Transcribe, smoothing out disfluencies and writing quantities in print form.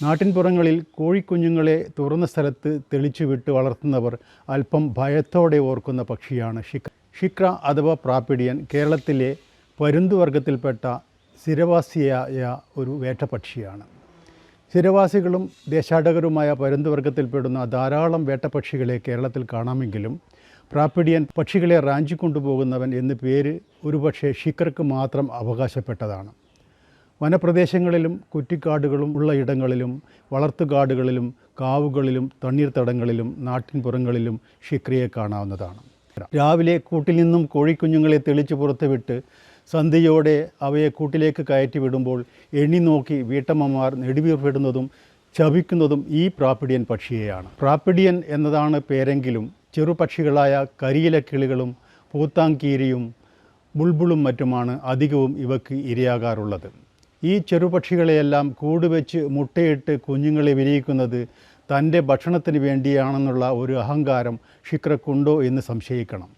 നാട്ടിൻപുറങ്ങളിൽ കോഴിക്കുഞ്ഞുങ്ങളെ തുറന്ന സ്ഥലത്ത് തെളിച്ചുവിട്ട് വളർത്തുന്നവർ അല്പം ഭയത്തോടെ ഓർക്കുന്ന പക്ഷിയാണ് ഷിക്ര. ഷിക്ര അഥവാ പ്രാപ്പിഡിയൻ കേരളത്തിലെ പരുന്തുവർഗത്തിൽപ്പെട്ട സ്ഥിരവാസിയായ ഒരു വേട്ടപ്പക്ഷിയാണ്. സ്ഥിരവാസികളും ദേശാടകരുമായ പരുന്തുവർഗത്തിൽപ്പെടുന്ന ധാരാളം വേട്ടപ്പക്ഷികളെ കേരളത്തിൽ കാണാമെങ്കിലും പ്രാപ്പിഡിയൻ പക്ഷികളെ റാഞ്ചിക്കൊണ്ടുപോകുന്നവൻ എന്ന പേര് ഒരുപക്ഷെ ഷിക്രക്ക് മാത്രം അവകാശപ്പെട്ടതാണ്. വനപ്രദേശങ്ങളിലും കുറ്റിക്കാടുകളും ഉള്ള ഇടങ്ങളിലും വളർത്തുകാടുകളിലും കാവുകളിലും തണ്ണീർത്തടങ്ങളിലും നാട്ടിൻപുറങ്ങളിലും ഷിക്രയെ കാണാവുന്നതാണ്. രാവിലെ കൂട്ടിൽ നിന്നും കോഴിക്കുഞ്ഞുങ്ങളെ തെളിച്ച് പുറത്തുവിട്ട് സന്ധ്യയോടെ അവയെ കൂട്ടിലേക്ക് കയറ്റി വിടുമ്പോൾ എണ്ണി നോക്കി വീട്ടമ്മമാർ നെടുവീർപ്പിടുന്നതും ചവിക്കുന്നതും ഈ പ്രാപ്പിഡിയൻ പക്ഷിയെയാണ്. പ്രാപ്പിഡിയൻ എന്നതാണ് പേരെങ്കിലും ചെറുപക്ഷികളായ കരിയിലക്കിളികളും പൂത്താങ്കീരിയും ബുൾബുളും മറ്റുമാണ് അധികവും ഇവയ്ക്ക് ഇരയാകാറുള്ളത്. ഈ ചെറുപക്ഷികളെയെല്ലാം കൂടുവെച്ച് മുട്ടയിട്ട് കുഞ്ഞുങ്ങളെ വിരിയിക്കുന്നത് തൻ്റെ ഭക്ഷണത്തിന് വേണ്ടിയാണെന്നുള്ള ഒരു അഹങ്കാരം ഷിക്രക്കുണ്ടോ എന്ന് സംശയിക്കണം.